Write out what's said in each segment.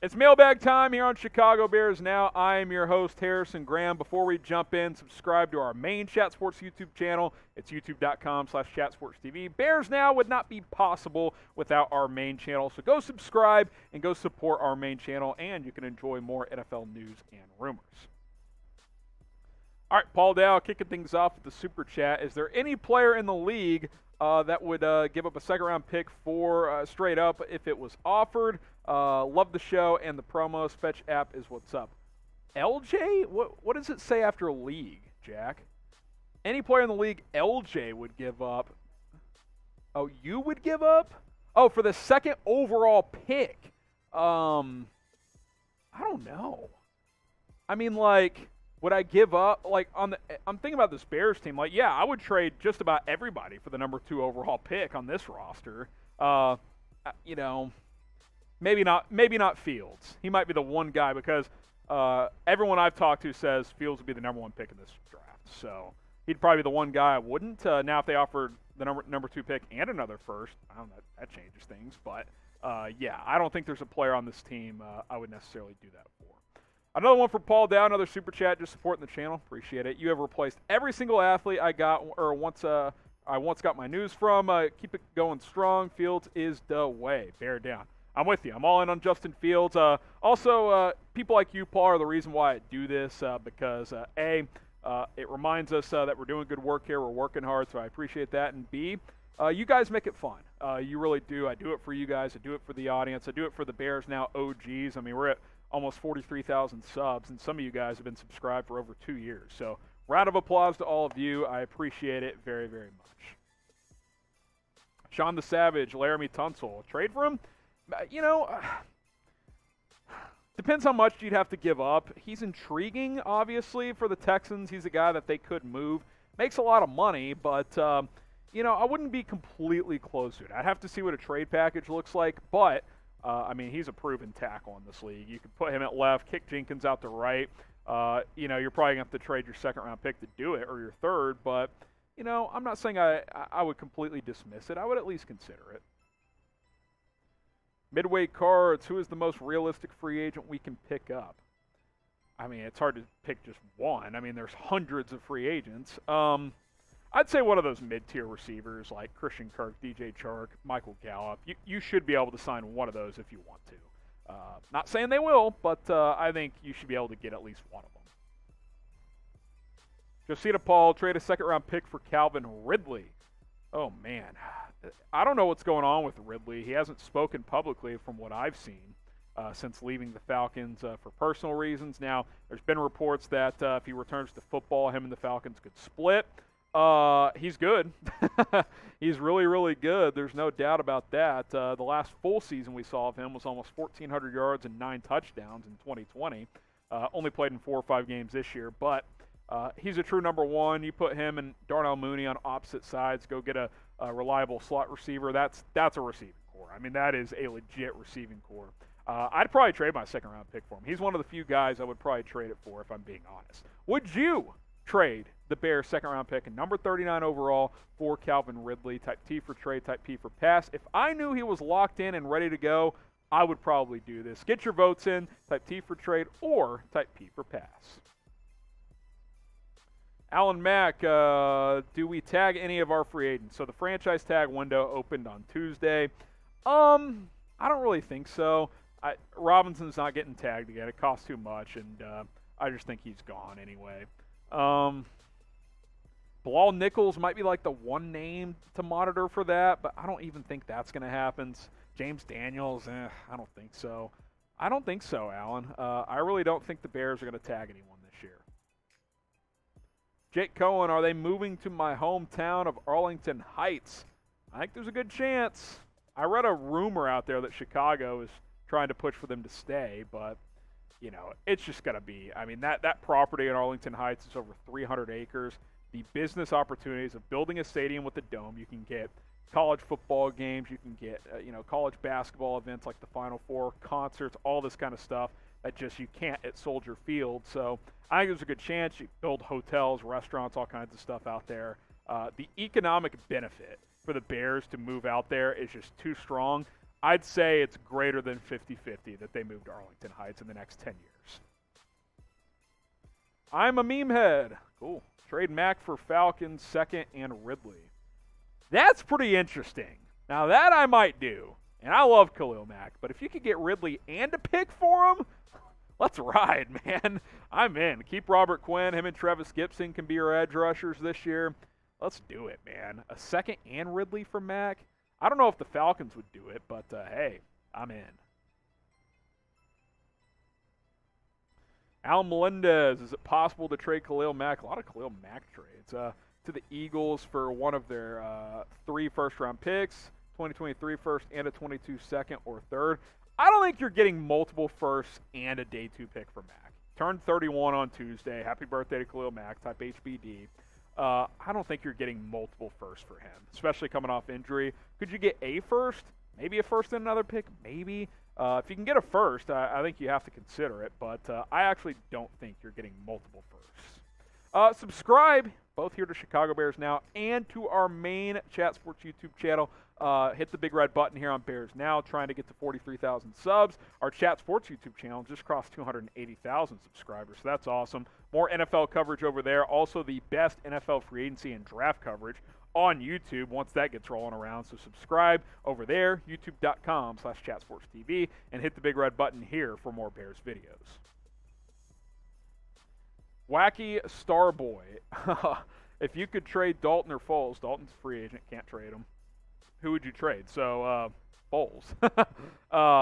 It's mailbag time here on Chicago Bears Now. I am your host, Harrison Graham. Before we jump in, subscribe to our main Chat Sports YouTube channel. It's youtube.com/chatsportstv. Bears Now would not be possible without our main channel, so go subscribe and go support our main channel, and you can enjoy more NFL news and rumors. All right, Paul Dow kicking things off with the Super Chat. Is there any player in the league that would give up a second-round pick for straight up if it was offered? Love the show and the promo. Fetch app is what's up. LJ? What does it say after league, Jack? Any player in the league LJ would give up. Oh, you would give up? Oh, for the second overall pick. I don't know. I mean, like, would I give up? Like, I'm thinking about this Bears team. Like, yeah, I would trade just about everybody for the number 2 overall pick on this roster. You know, maybe not Fields. He might be the one guy because everyone I've talked to says Fields would be the number 1 pick in this draft. So he'd probably be the one guy I wouldn't. Now, if they offered the number 2 pick and another first, I don't know, that changes things. But yeah, I don't think there's a player on this team I would necessarily do that for. Another one for Paul Dow, another super chat, just supporting the channel. Appreciate it. You have replaced every single athlete I got or I once got my news from. Keep it going strong. Fields is the way. Bear down. I'm with you. I'm all in on Justin Fields. Also, people like you, Paul, are the reason why I do this because, A, it reminds us that we're doing good work here. We're working hard, so I appreciate that. And B, you guys make it fun. You really do. I do it for you guys. I do it for the audience. I do it for the Bears Now OGs. I mean, we're at almost 43,000 subs, and some of you guys have been subscribed for over 2 years. So round of applause to all of you. I appreciate it very, very much. Sean the Savage, Laremy Tunsil. Trade for him? You know, depends how much you'd have to give up. He's intriguing, obviously, for the Texans. He's a guy that they could move. Makes a lot of money, but, you know, I wouldn't be completely close to it. I'd have to see what a trade package looks like, but I mean, he's a proven tackle in this league. You could put him at left, kick Jenkins out to right. You know, you're probably going to have to trade your second-round pick to do it, or your third. But, you know, I'm not saying I would completely dismiss it. I would at least consider it. Midway Cards, who is the most realistic free agent we can pick up? I mean, it's hard to pick just one. I mean, there's hundreds of free agents. I'd say one of those mid-tier receivers like Christian Kirk, DJ Chark, Michael Gallup. You should be able to sign one of those if you want to. Not saying they will, but I think you should be able to get at least one of them. Josina Paul, trade a second-round pick for Calvin Ridley. Oh, man. I don't know what's going on with Ridley. He hasn't spoken publicly from what I've seen since leaving the Falcons for personal reasons. Now, there's been reports that if he returns to football, him and the Falcons could split. He's good. He's really, really good. There's no doubt about that. The last full season we saw of him was almost 1,400 yards and 9 touchdowns in 2020. Only played in 4 or 5 games this year, but he's a true number 1. You put him and Darnell Mooney on opposite sides, go get a reliable slot receiver. That's a receiving core. I mean, that is a legit receiving core. I'd probably trade my second-round pick for him. He's one of the few guys I would probably trade it for if I'm being honest. Would you trade the Bears' second-round pick and number 39 overall for Calvin Ridley? Type T for trade, type P for pass. If I knew he was locked in and ready to go, I would probably do this. Get your votes in. Type T for trade or type P for pass. Alan Mack, do we tag any of our free agents? So the franchise tag window opened on Tuesday. I don't really think so. Robinson's not getting tagged again. It costs too much, and I just think he's gone anyway. Bilal Nichols might be like the one name to monitor for that, but I don't even think that's going to happen. James Daniels, I don't think so. I don't think so, Alan. I really don't think the Bears are going to tag anyone this year. Jake Cohen, are they moving to my hometown of Arlington Heights? I think there's a good chance. I read a rumor out there that Chicago is trying to push for them to stay, but, you know, it's just going to be, I mean, that property in Arlington Heights is over 300 acres. The business opportunities of building a stadium with a dome, you can get college football games, you can get, college basketball events like the Final Four, concerts, all this kind of stuff that just you can't at Soldier Field. So I think there's a good chance you build hotels, restaurants, all kinds of stuff out there. The economic benefit for the Bears to move out there is just too strong. I'd say it's greater than 50-50 that they move to Arlington Heights in the next 10 years. I'm a Memehead. Cool. Trade Mack for Falcons, second, and Ridley. That's pretty interesting. Now, that I might do. And I love Khalil Mack. But if you could get Ridley and a pick for him, let's ride, man. I'm in. Keep Robert Quinn. Him and Travis Gibson can be your edge rushers this year. Let's do it, man. A second and Ridley for Mack? I don't know if the Falcons would do it, but hey, I'm in. Alan Melendez, is it possible to trade Khalil Mack? A lot of Khalil Mack trades. To the Eagles for one of their 3 first-round picks, 2023 first and a 22 second or third. I don't think you're getting multiple firsts and a day 2 pick for Mack. Turned 31 on Tuesday. Happy birthday to Khalil Mack, type HBD. I don't think you're getting multiple firsts for him, especially coming off injury. Could you get a first? Maybe a first and another pick? Maybe. If you can get a first, I think you have to consider it, but I actually don't think you're getting multiple firsts. Subscribe, both here to Chicago Bears Now and to our main Chat Sports YouTube channel. Hit the big red button here on Bears Now, trying to get to 43,000 subs. Our Chat Sports YouTube channel just crossed 280,000 subscribers, so that's awesome. More NFL coverage over there. Also, the best NFL free agency and draft coverage on YouTube once that gets rolling around. So subscribe over there, youtube.com/chatsportstv, and hit the big red button here for more Bears videos. Wackystarboy. If you could trade Dalton or Foles, Dalton's a free agent, can't trade him. Who would you trade? So, Foles.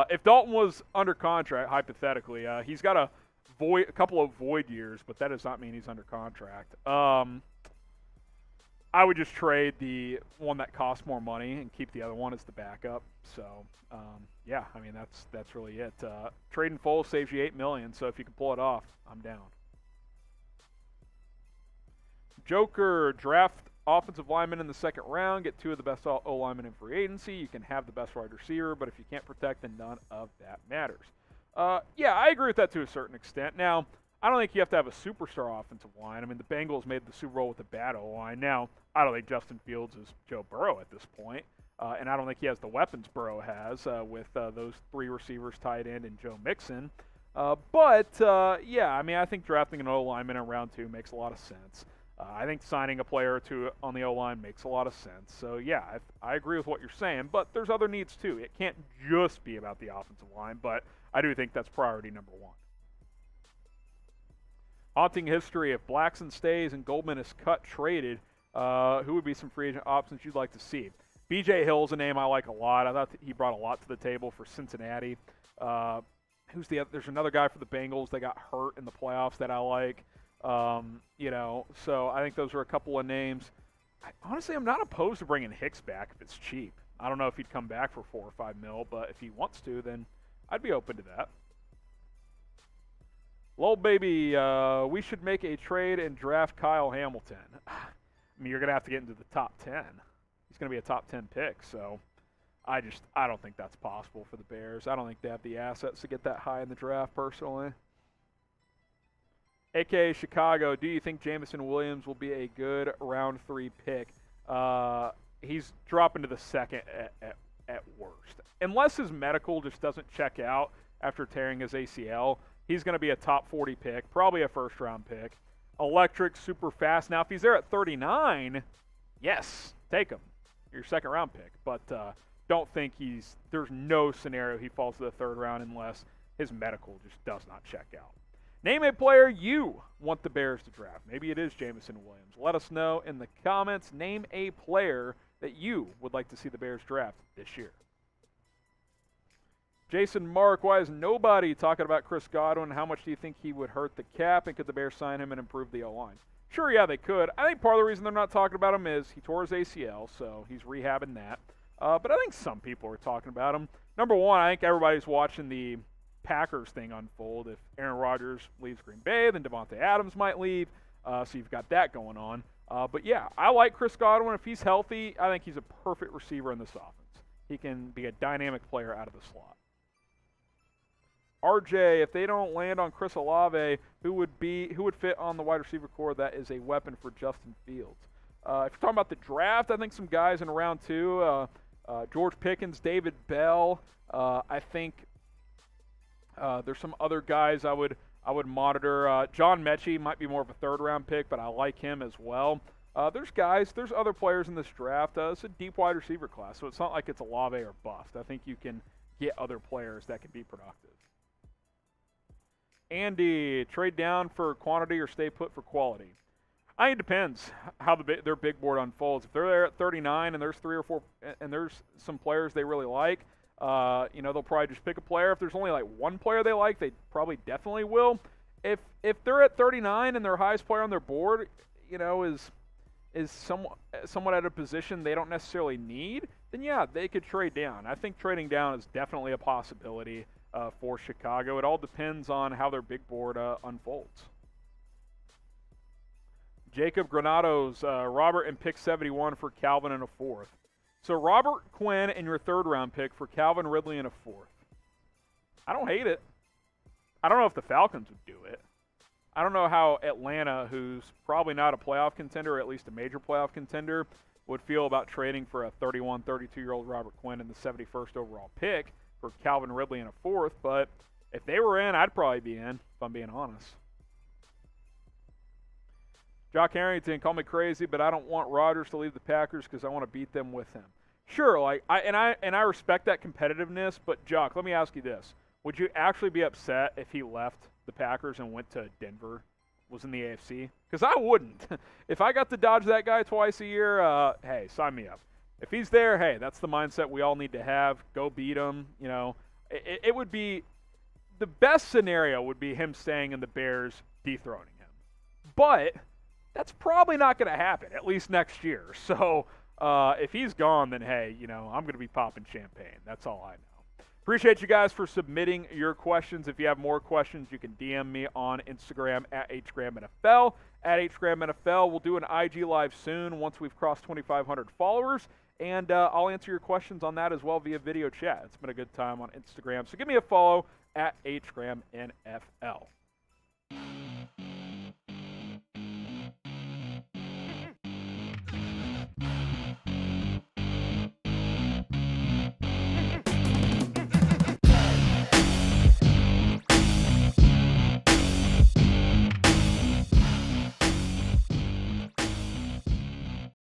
If Dalton was under contract, hypothetically, he's got a couple of void years, but that does not mean he's under contract. I would just trade the one that costs more money and keep the other one as the backup. So, yeah, I mean, that's really it. Trading Foles saves you $8 million, so if you can pull it off, I'm down. Joker, draft offensive lineman in the second round, get 2 of the best O-linemen in free agency. You can have the best wide receiver, but if you can't protect, then none of that matters. Yeah, I agree with that to a certain extent. Now, I don't think you have to have a superstar offensive line. I mean, the Bengals made the Super Bowl with a bad O-line. Now, I don't think Justin Fields is Joe Burrow at this point, and I don't think he has the weapons Burrow has with those 3 receivers, tight end, and Joe Mixon. But yeah, I mean, I think drafting an O-lineman in round 2 makes a lot of sense. I think signing a player or 2 on the O-line makes a lot of sense. So, yeah, I agree with what you're saying, but there's other needs too. It can't just be about the offensive line, but I do think that's priority number 1. Haunting history. If Blackson stays and Goldman is cut, traded, who would be some free agent options you'd like to see? B.J. Hill's a name I like a lot. I thought he brought a lot to the table for Cincinnati. Who's the other? There's another guy for the Bengals that got hurt in the playoffs that I like. You know, so I think those are a couple of names. Honestly, I'm not opposed to bringing Hicks back if it's cheap. I don't know if he'd come back for $4 or $5 mil, but if he wants to, then I'd be open to that. Lol baby, we should make a trade and draft Kyle Hamilton. I mean, you're going to have to get into the top 10. He's going to be a top 10 pick, so I don't think that's possible for the Bears. I don't think they have the assets to get that high in the draft, personally. AkaChicago, do you think Jameson Williams will be a good round 3 pick? He's dropping to the second at worst. Unless his medical just doesn't check out after tearing his ACL, he's going to be a top 40 pick, probably a first-round pick. Electric, super fast. Now, if he's there at 39, yes, take him. Your second-round pick. But don't think there's no scenario he falls to the 3rd round unless his medical just does not check out. Name a player you want the Bears to draft. Maybe it is Jameson Williams. Let us know in the comments. Name a player that you would like to see the Bears draft this year. Jason Mark, why is nobody talking about Chris Godwin? How much do you think he would hurt the cap, and could the Bears sign him and improve the O-line? Sure, yeah, they could. I think part of the reason they're not talking about him is he tore his ACL, so he's rehabbing that. But I think some people are talking about him. Number one, I think everybody's watching the Packers thing unfold. If Aaron Rodgers leaves Green Bay, then Devontae Adams might leave. So you've got that going on. But yeah, I like Chris Godwin. If he's healthy, I think he's a perfect receiver in this offense. He can be a dynamic player out of the slot. RJ, if they don't land on Chris Olave, who would fit on the wide receiver core that is a weapon for Justin Fields? If you're talking about the draft, I think some guys in round 2, George Pickens, David Bell. I think there's some other guys I would monitor. John Mechie might be more of a third-round pick, but I like him as well. There's other players in this draft. It's a deep wide receiver class, so it's not like it's Olave or bust. I think you can get other players that can be productive. Andy, trade down for quantity or stay put for quality? I think it depends how their big board unfolds. If they're there at 39 and there's 3 or 4 and there's some players they really like, they'll probably just pick a player. If there's only like one player they like, they probably definitely will. If they're at 39 and their highest player on their board, is somewhat at a position they don't necessarily need, then yeah, they could trade down. I think trading down is definitely a possibility for Chicago. It all depends on how their big board unfolds. Jacob Granados, Robert and pick 71 for Calvin and a 4th. So Robert Quinn and your 3rd round pick for Calvin Ridley and a 4th. I don't hate it. I don't know if the Falcons would do it. I don't know how Atlanta, who's probably not a playoff contender, or at least a major playoff contender, would feel about trading for a 31, 32-year-old Robert Quinn in the 71st overall pick for Calvin Ridley and a 4th. But if they were in, I'd probably be in, if I'm being honest. Jacques Harrington, call me crazy, but I don't want Rodgers to leave the Packers because I want to beat them with him. Sure, I respect that competitiveness, but Jacques, let me ask you this. Would you actually be upset if he left the Packers and went to Denver, was in the AFC? Because I wouldn't. If I got to dodge that guy twice a year, hey, sign me up. If he's there, hey, that's the mindset we all need to have. Go beat him. It would be – the best scenario would be him staying in the Bears, dethroning him. But that's probably not going to happen, at least next year. So if he's gone, then, hey, I'm going to be popping champagne. That's all I know. Appreciate you guys for submitting your questions. If you have more questions, you can DM me on Instagram at HGramNFL. At HGramNFL, we'll do an IG Live soon once we've crossed 2,500 followers. And I'll answer your questions on that as well via video chat. It's been a good time on Instagram. So give me a follow at HGramNFL.